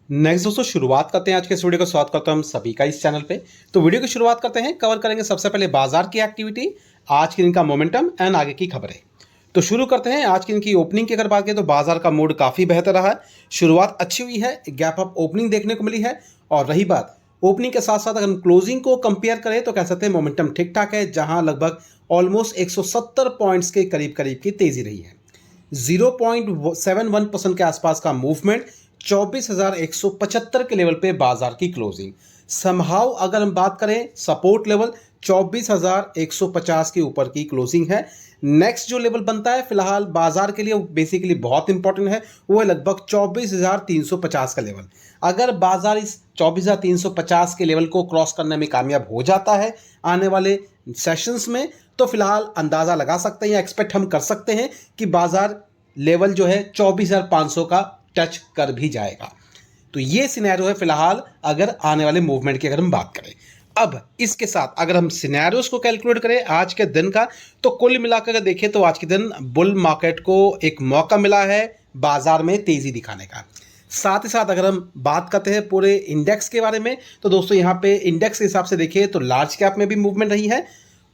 Next दोस्तों शुरुआत करते हैं आज के इस वीडियो को। स्वागत करता हूं हम सभी का इस चैनल पे। तो वीडियो की शुरुआत करते हैं, कवर करेंगे सबसे पहले बाजार की एक्टिविटी, आज के दिन का मोमेंटम एंड आगे की खबरें। तो शुरू करते हैं आज के दिन की ओपनिंग की। अगर बात करें तो बाजार का मूड काफ़ी बेहतर रहा है, शुरुआत अच्छी हुई है, गैप अप ओपनिंग देखने को मिली है। और रही बात ओपनिंग के साथ साथ अगर हम क्लोजिंग को कंपेयर करें तो कह सकते हैं मोमेंटम ठीक ठाक है, जहां लगभग ऑलमोस्ट 170 पॉइंट्स के करीब करीब की तेजी रही है। 0.71% के आसपास का मूवमेंट, 24,175 के लेवल पे बाजार की क्लोजिंग। समहाउ अगर हम बात करें सपोर्ट लेवल 24,150 के ऊपर की क्लोजिंग है। नेक्स्ट जो लेवल बनता है फिलहाल बाजार के लिए बेसिकली बहुत इंपॉर्टेंट है, वो है लगभग 24,350 का लेवल। अगर बाजार इस 24,350 के लेवल को क्रॉस करने में कामयाब हो जाता है आने वाले सेशंस में, तो फिलहाल अंदाजा लगा सकते हैं या एक्सपेक्ट हम कर सकते हैं कि बाजार लेवल जो है 24,500 का टच कर भी जाएगा। तो ये सिनेरियो है फिलहाल अगर आने वाले मूवमेंट की अगर हम बात करें। अब इसके साथ अगर हम सिनेरियोस को कैलकुलेट करें आज के दिन का, तो कुल मिलाकर देखें तो आज के दिन बुल मार्केट को एक मौका मिला है बाजार में तेजी दिखाने का। साथ ही साथ अगर हम बात करते हैं पूरे इंडेक्स के बारे में, तो दोस्तों यहाँ पे इंडेक्स के हिसाब से देखिए तो लार्ज कैप में भी मूवमेंट रही है,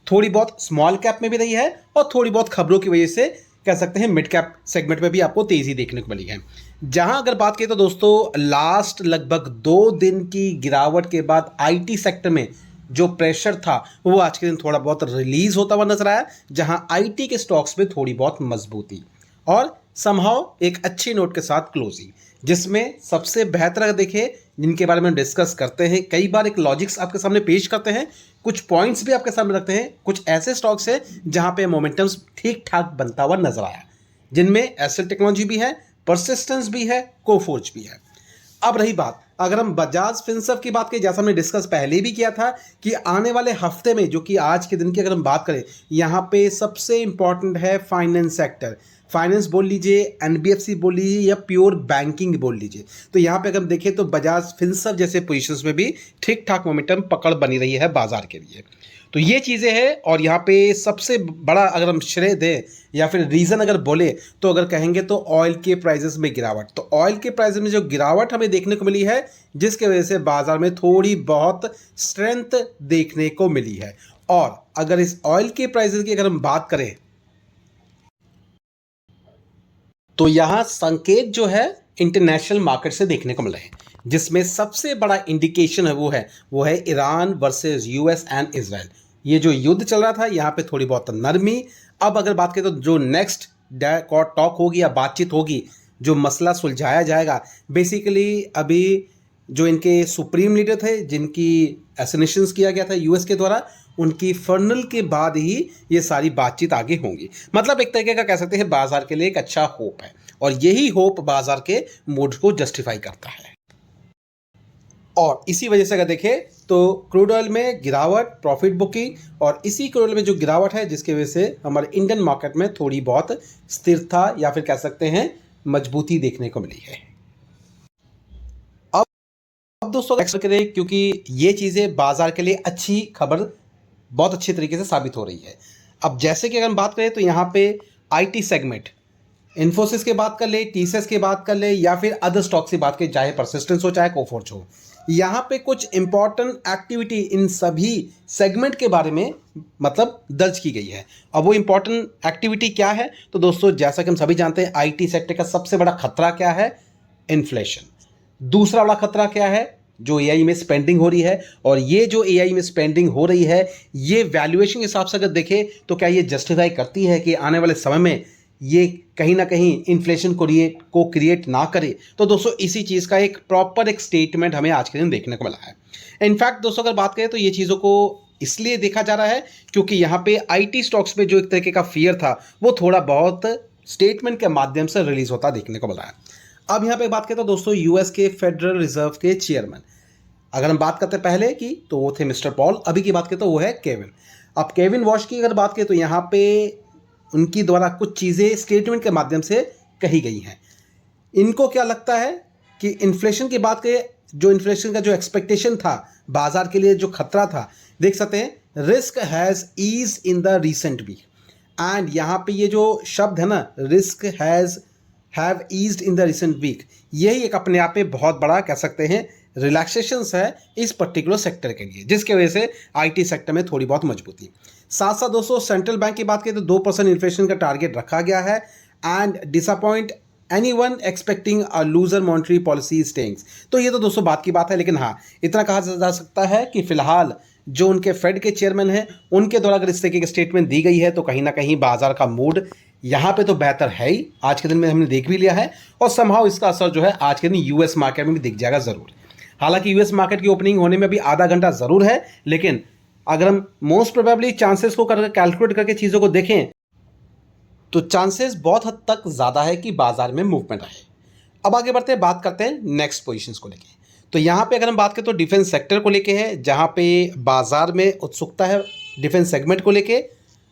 थोड़ी बहुत स्मॉल कैप में भी रही है, और थोड़ी बहुत खबरों की वजह से कह सकते हैं मिड कैप सेगमेंट में भी आपको तेजी देखने को मिली है। जहां अगर बात करें तो दोस्तों लास्ट लगभग 2 दिन की गिरावट के बाद आईटी सेक्टर में जो प्रेशर था वो आज के दिन थोड़ा बहुत रिलीज होता हुआ नजर आया, जहां आईटी के स्टॉक्स में थोड़ी बहुत मजबूती और समहाउ एक अच्छी नोट के साथ क्लोजिंग, जिसमें सबसे बेहतर अगर देखें जिनके बारे में डिस्कस करते हैं, कई बार एक लॉजिक्स आपके सामने पेश करते हैं, कुछ पॉइंट्स भी आपके सामने रखते हैं। कुछ ऐसे स्टॉक्स हैं जहां पे मोमेंटम्स ठीक ठाक बनता हुआ नजर आया, जिनमें एसएल टेक्नोलॉजी भी है, परसिस्टेंस भी है, कोफोर्ज भी है। अब रही बात अगर हम बजाज फिनसर्व की बात करें, जैसा हमने डिस्कस पहले भी किया था कि आने वाले हफ्ते में जो कि आज के दिन की अगर हम बात करें, यहाँ पे सबसे इंपॉर्टेंट है फाइनेंस सेक्टर। फाइनेंस बोल लीजिए, एनबीएफसी बोल लीजिए या प्योर बैंकिंग बोल लीजिए। तो यहाँ पे अगर हम देखें तो बजाज फिनसर्व जैसे पोजीशंस में भी ठीक ठाक मोमेंटम पकड़ बनी रही है बाजार के लिए। तो ये चीज़ें हैं। और यहाँ पे सबसे बड़ा अगर हम श्रेय दें या फिर रीज़न अगर बोले तो अगर कहेंगे तो ऑयल के प्राइजेस में गिरावट। तो ऑयल के प्राइजेस में जो गिरावट हमें देखने को मिली है, जिसके वजह से बाजार में थोड़ी बहुत स्ट्रेंथ देखने को मिली है। और अगर इस ऑयल के प्राइजेस की अगर हम बात करें तो यहाँ संकेत जो है इंटरनेशनल मार्केट से देखने को मिल रहे हैं, जिसमें सबसे बड़ा इंडिकेशन है वो है Iran versus US and Israel. ये जो युद्ध चल रहा था यहाँ पे थोड़ी बहुत नरमी। अब अगर बात करें तो जो नेक्स्ट टॉक होगी या बातचीत होगी, जो मसला सुलझाया जाएगा, बेसिकली अभी जो इनके सुप्रीम लीडर थे जिनकी एसोसिनेशंस किया गया था यूएस के द्वारा, उनकी फर्नल के बाद ही ये सारी बातचीत आगे होंगी। मतलब एक तरीके का कह सकते हैं बाजार के लिए एक अच्छा होप है, और यही होप बाजार के मूड को जस्टिफाई करता है। और इसी वजह से अगर देखें तो क्रूड ऑयल में गिरावट, प्रॉफिट बुकिंग, और इसी क्रूड ऑयल में जो गिरावट है जिसकी वजह से हमारे इंडियन मार्केट में थोड़ी बहुत स्थिरता या फिर कह सकते हैं मजबूती देखने को मिली है। अब दोस्तों एक्सपेक्ट करें, क्योंकि ये चीज़ें बाजार के लिए अच्छी खबर बहुत अच्छी तरीके से साबित हो रही है। अब जैसे कि अगर हम बात करें तो यहाँ पे आईटी सेगमेंट, इन्फोसिस की बात कर ले, टीसीएस की बात कर ले, या फिर अदर स्टॉक्स की बात करें, चाहे परसिस्टेंस हो चाहे कोफोर्ज हो, यहाँ पे कुछ इंपॉर्टेंट एक्टिविटी इन सभी सेगमेंट के बारे में मतलब दर्ज की गई है। अब वो इंपॉर्टेंट एक्टिविटी क्या है, तो दोस्तों जैसा कि हम सभी जानते हैं आईटी सेक्टर का सबसे बड़ा खतरा क्या है, इन्फ्लेशन। दूसरा बड़ा खतरा क्या है, जो एआई में स्पेंडिंग हो रही है। और ये जो एआई में स्पेंडिंग हो रही है, ये वैल्यूएशन के हिसाब से अगर देखें तो क्या ये जस्टिफाई करती है कि आने वाले समय में ये कहीं ना कहीं इन्फ्लेशन को क्रिएट ना करे। तो दोस्तों इसी चीज़ का एक प्रॉपर एक स्टेटमेंट हमें आज के दिन देखने को मिला है। इनफैक्ट दोस्तों अगर बात करें तो ये चीज़ों को इसलिए देखा जा रहा है क्योंकि यहाँ पे आईटी स्टॉक्स में जो एक तरीके का फियर था वो थोड़ा बहुत स्टेटमेंट के माध्यम से रिलीज होता देखने को मिला है। अब यहाँ पे बात करें तो दोस्तों यूएस के फेडरल रिजर्व के चेयरमैन, अगर हम बात करते पहले की तो वो थे मिस्टर पॉल, अभी की बात करें तो वो है केविन। अब केविन वॉश की अगर बात करें तो यहाँ पे उनकी द्वारा कुछ चीज़ें स्टेटमेंट के माध्यम से कही गई हैं। इनको क्या लगता है कि इन्फ्लेशन की बात करें, जो इन्फ्लेशन का जो एक्सपेक्टेशन था बाजार के लिए, जो खतरा था, देख सकते हैं risk has ease in the recent week. And यहाँ पे ये जो शब्द है ना, risk has have eased in the recent week. यही एक अपने आप में बहुत बड़ा कह सकते हैं रिलैक्सेशंस है इस पर्टिकुलर सेक्टर के लिए, जिसके वजह से आईटी सेक्टर में थोड़ी बहुत मजबूती। साथ साथ दोस्तों सेंट्रल बैंक की बात करें तो 2% इन्फ्लेशन का टारगेट रखा गया है and disappoint anyone expecting a looser monetary policy stance. तो ये तो दोस्तों बात की बात है, लेकिन हाँ इतना कहा जा सकता है कि फिलहाल जो उनके फेड के चेयरमैन हैं उनके द्वारा अगर इस तरीके की स्टेटमेंट दी गई है तो कहीं ना कहीं बाजार का मूड यहाँ पे तो बेहतर है ही, आज के दिन में हमने देख भी लिया है और समहाउ इसका असर जो है आज के दिन यूएस मार्केट में भी दिख जाएगा ज़रूर। हालांकि यूएस मार्केट की ओपनिंग होने में भी आधा घंटा ज़रूर है, लेकिन अगर हम मोस्ट प्रोबेबली चांसेस को करके कैलकुलेट करके चीज़ों को देखें तो चांसेस बहुत हद तक ज़्यादा है कि बाजार में मूवमेंट आए। अब आगे बढ़ते हैं, बात करते हैं नेक्स्ट पोजीशंस को लेके। तो यहाँ पे अगर हम बात करें तो डिफेंस सेक्टर को लेके है, जहाँ पे बाजार में उत्सुकता है डिफेंस सेगमेंट को लेके।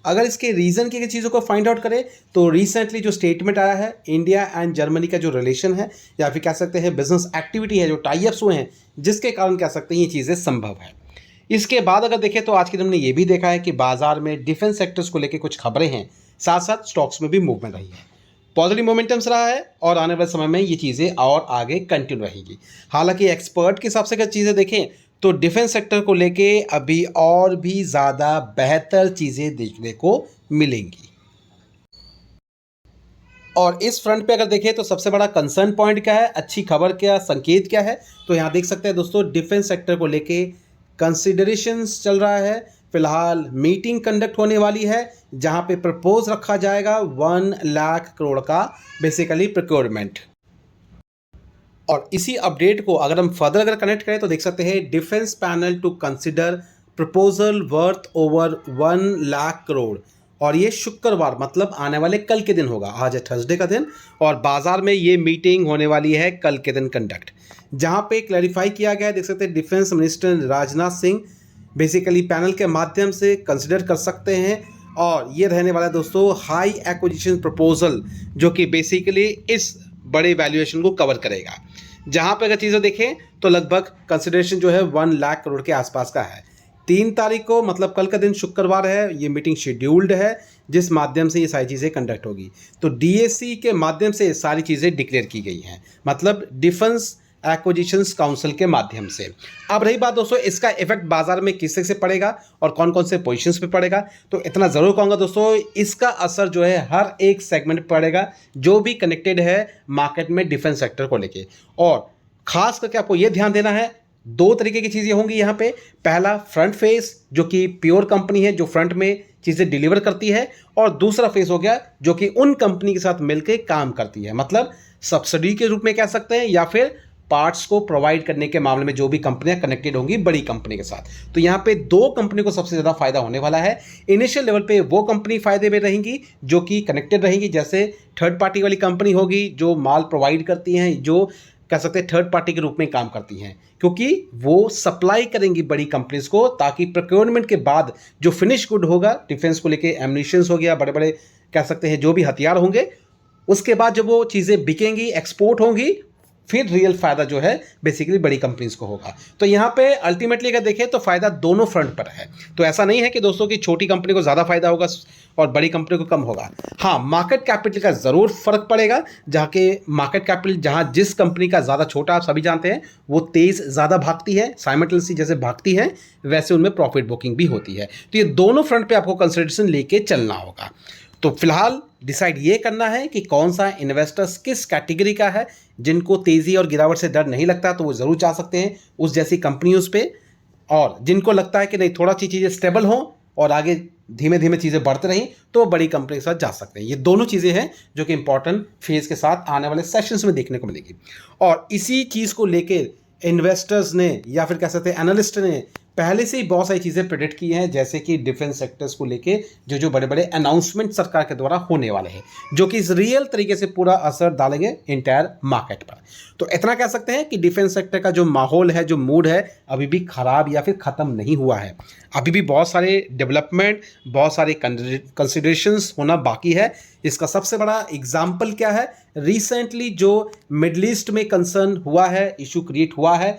अगर इसके रीज़न की चीज़ों को फाइंड आउट करें तो रिसेंटली जो स्टेटमेंट आया है इंडिया एंड जर्मनी का जो रिलेशन है या फिर कह सकते हैं बिजनेस एक्टिविटी है, जो टाई अप्स हुए हैं, जिसके कारण कह सकते हैं ये चीज़ें संभव है। इसके बाद अगर देखें तो आज के दिन हमने ये भी देखा है कि बाजार में डिफेंस सेक्टर्स को लेकर कुछ खबरें हैं, साथ साथ स्टॉक्स में भी मूवमेंट रही है, पॉजिटिव मोमेंटम्स रहा है और आने वाले समय में ये चीज़ें और आगे कंटिन्यू रहेंगी। हालांकि एक्सपर्ट के हिसाब से अगर चीज़ें देखें तो डिफेंस सेक्टर को लेके अभी और भी ज़्यादा बेहतर चीज़ें देखने को मिलेंगी। और इस फ्रंट पे अगर देखें तो सबसे बड़ा कंसर्न पॉइंट क्या है, अच्छी खबर क्या, संकेत क्या है, तो यहाँ देख सकते हैं दोस्तों डिफेंस सेक्टर को लेके कंसिडरेशंस चल रहा है। फिलहाल मीटिंग कंडक्ट होने वाली है जहां पे प्रपोज रखा जाएगा 1 लाख करोड़ का बेसिकली प्रोक्योरमेंट। और इसी अपडेट को अगर हम फर्दर अगर कनेक्ट करें तो देख सकते हैं defence panel to consider proposal worth over 1 lakh crore. और ये शुक्रवार मतलब आने वाले कल के दिन होगा, आज है थर्सडे का दिन, और बाजार में ये मीटिंग होने वाली है कल के दिन कंडक्ट, जहां पे क्लैरिफाई किया गया है। देख सकते हैं defence minister Rajnath Singh basically panel के माध्यम से कंसिडर कर सकते हैं। और ये रहने वाला है दोस्तों हाई एक्विजिशन प्रपोजल, जो कि बेसिकली इस बड़े वैल्यूएशन को कवर करेगा। जहां पे अगर चीज़ें देखें तो लगभग कंसिडरेशन जो है 1 लाख करोड़ के आसपास का है। 3 तारीख को मतलब कल का दिन शुक्रवार है, ये मीटिंग शेड्यूल्ड है जिस माध्यम से ये सारी चीज़ें कंडक्ट होगी। तो डीएसी के माध्यम से सारी चीज़ें डिक्लेयर की गई हैं, मतलब डिफेंस एक्विजिशंस काउंसिल के माध्यम से। अब रही बात दोस्तों इसका इफेक्ट बाजार में किस से पड़ेगा और कौन कौन से पोजीशंस पे पड़ेगा, तो इतना ज़रूर कहूँगा दोस्तों इसका असर जो है हर एक सेगमेंट पे पड़ेगा जो भी कनेक्टेड है मार्केट में डिफेंस सेक्टर को लेके। और खास करके आपको ये ध्यान देना है, 2 तरीके की चीज़ें होंगी यहाँ पे। पहला फ्रंट फेस जो कि प्योर कंपनी है जो फ्रंट में चीज़ें डिलीवर करती है, और दूसरा फेस हो गया जो कि उन कंपनी के साथ मिलकर काम करती है, मतलब सब्सिडी के रूप में कह सकते हैं या फिर पार्ट्स को प्रोवाइड करने के मामले में जो भी कंपनियां कनेक्टेड होंगी बड़ी कंपनी के साथ। तो यहाँ पे 2 कंपनी को सबसे ज़्यादा फायदा होने वाला है। इनिशियल लेवल पे वो कंपनी फायदे में रहेंगी जो कि कनेक्टेड रहेंगी, जैसे थर्ड पार्टी वाली कंपनी होगी जो माल प्रोवाइड करती हैं, जो कह सकते हैं थर्ड पार्टी के रूप में काम करती हैं, क्योंकि वो सप्लाई करेंगी बड़ी कंपनीज को, ताकि प्रोक्योरमेंट के बाद जो फिनिश गुड होगा डिफेंस को लेके, एम्यूनिशंस हो गया, बड़े बड़े कह सकते हैं जो भी हथियार होंगे, उसके बाद जब वो चीज़ें बिकेंगी, एक्सपोर्ट होंगी, फिर रियल फायदा जो है बेसिकली बड़ी कंपनीज को होगा। तो यहाँ पे अल्टीमेटली अगर देखें तो फायदा दोनों फ्रंट पर है। तो ऐसा नहीं है कि दोस्तों की छोटी कंपनी को ज़्यादा फायदा होगा और बड़ी कंपनी को कम होगा। हाँ, मार्केट कैपिटल का ज़रूर फर्क पड़ेगा, जहाँ के मार्केट कैपिटल जहाँ जिस कंपनी का ज़्यादा छोटा, आप सभी जानते हैं वो तेज़ ज़्यादा भागती है, साइमल्टेनियसली जैसे भागती है वैसे उनमें प्रॉफिट बुकिंग भी होती है। तो ये दोनों फ्रंट पर आपको कंसिडरेशन लेके चलना होगा। तो फिलहाल डिसाइड ये करना है कि कौन सा इन्वेस्टर्स किस कैटेगरी का है, जिनको तेज़ी और गिरावट से डर नहीं लगता तो वो ज़रूर चाह सकते हैं उस जैसी कंपनियों पे, और जिनको लगता है कि नहीं थोड़ा सी चीज़ें स्टेबल हों और आगे धीमे धीमे चीज़ें बढ़ते रहें तो वो बड़ी कंपनी के साथ जा सकते हैं। ये दोनों चीज़ें हैं जो कि इंपॉर्टेंट फेज़ के साथ आने वाले सेशंस में देखने को मिलेगी। और इसी चीज़ को लेकर इन्वेस्टर्स ने या फिर कह सकते हैं एनालिस्ट ने पहले से ही बहुत सारी चीज़ें प्रेडिक्ट की हैं, जैसे कि डिफेंस सेक्टर्स को लेके जो बड़े बड़े अनाउंसमेंट सरकार के द्वारा होने वाले हैं, जो कि इस रियल तरीके से पूरा असर डालेंगे इंटायर मार्केट पर। तो इतना कह सकते हैं कि डिफेंस सेक्टर का जो माहौल है, जो मूड है, अभी भी खराब या फिर ख़त्म नहीं हुआ है। अभी भी बहुत सारे डेवलपमेंट, बहुत सारे कंसिडरेशंस होना बाकी है। इसका सबसे बड़ा एग्जाम्पल क्या है, रिसेंटली जो मिडल ईस्ट में कंसर्न हुआ है, इशू क्रिएट हुआ है,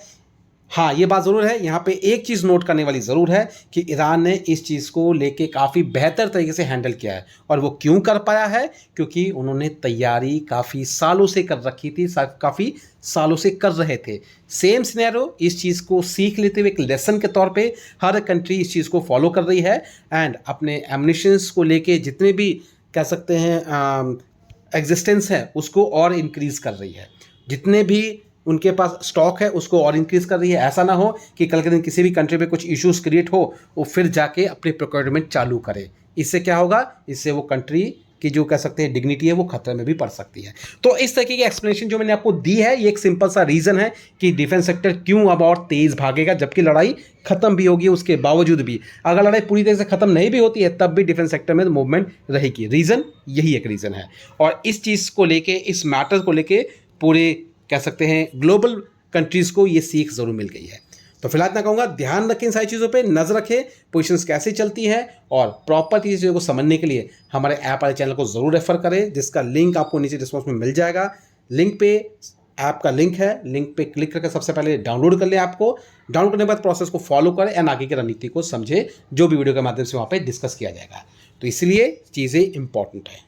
हाँ, ये बात ज़रूर है, यहाँ पे एक चीज़ नोट करने वाली ज़रूर है कि ईरान ने इस चीज़ को लेके काफ़ी बेहतर तरीके से हैंडल किया है। और वो क्यों कर पाया है? क्योंकि उन्होंने तैयारी काफ़ी सालों से कर रखी थी, काफ़ी सालों से कर रहे थे। सेम सिनेरियो, इस चीज़ को सीख लेते हुए एक लेसन के तौर पे हर कंट्री इस चीज़ को फॉलो कर रही है एंड अपने एम्युनिशंस को लेके जितने भी कह सकते हैं एग्जिस्टेंस है उसको और इंक्रीज़ कर रही है। जितने भी उनके पास स्टॉक है उसको और इंक्रीज़ कर रही है। ऐसा ना हो कि कल के दिन किसी भी कंट्री पे कुछ इश्यूज क्रिएट हो, वो फिर जाके अपनी प्रोक्योरमेंट चालू करे। इससे क्या होगा? इससे वो कंट्री की जो कह सकते हैं डिग्निटी है वो खतरे में भी पड़ सकती है। तो इस तरीके की एक्सप्लेनेशन जो मैंने आपको दी है, ये एक सिंपल सा रीज़न है कि डिफेंस सेक्टर क्यों अब और तेज़ भागेगा, जबकि लड़ाई खत्म भी होगी उसके बावजूद भी। अगर लड़ाई पूरी तरह से खत्म नहीं भी होती है तब भी डिफेंस सेक्टर में मूवमेंट रहेगी। रीज़न यही एक रीज़न है। और इस चीज़ को लेके, इस मैटर को लेके पूरे कह सकते हैं ग्लोबल कंट्रीज़ को ये सीख ज़रूर मिल गई है। तो फिलहाल इतना कहूँगा, ध्यान रखें इन सारी चीज़ों पे, नज़र रखें पोजीशंस कैसे चलती हैं और प्रॉपर चीज़ों को समझने के लिए हमारे ऐप वाले चैनल को ज़रूर रेफर करें, जिसका लिंक आपको नीचे डिस्क्रिप्शन में मिल जाएगा। लिंक पे ऐप का लिंक है, लिंक पे क्लिक करके सबसे पहले डाउनलोड कर लें। आपको डाउनलोड करने के बाद प्रोसेस को फॉलो करें एंड आगे की रणनीति को समझें, जो भी वीडियो के माध्यम से वहाँ पर डिस्कस किया जाएगा। तो इसलिए चीज़ें इंपॉर्टेंट हैं।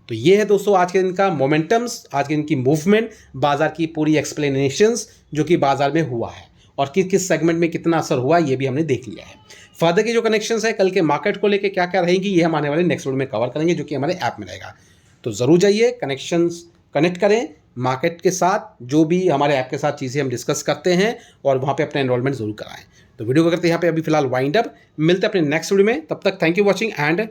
तो ये है दोस्तों आज के दिन का मोमेंटम्स, आज के दिन की मूवमेंट, बाजार की पूरी एक्सप्लेनेशंस जो कि बाजार में हुआ है और किस किस सेगमेंट में कितना असर हुआ ये भी हमने देख लिया है। फर्दर की जो कनेक्शंस है कल के मार्केट को लेके क्या क्या रहेंगी ये हम आने वाले नेक्स्ट वीडियो में कवर करेंगे, जो कि हमारे ऐप में रहेगा। तो ज़रूर जाइए, कनेक्शंस कनेक्ट करें मार्केट के साथ, जो भी हमारे ऐप के साथ चीज़ें हम डिस्कस करते हैं, और वहाँ पर अपना एनरोलमेंट जरूर कराएं। तो वीडियो को करते हैं यहाँ पे अभी फिलहाल वाइंड अप, मिलते हैं अपने नेक्स्ट वीडियो में। तब तक थैंक यू वॉचिंग एंड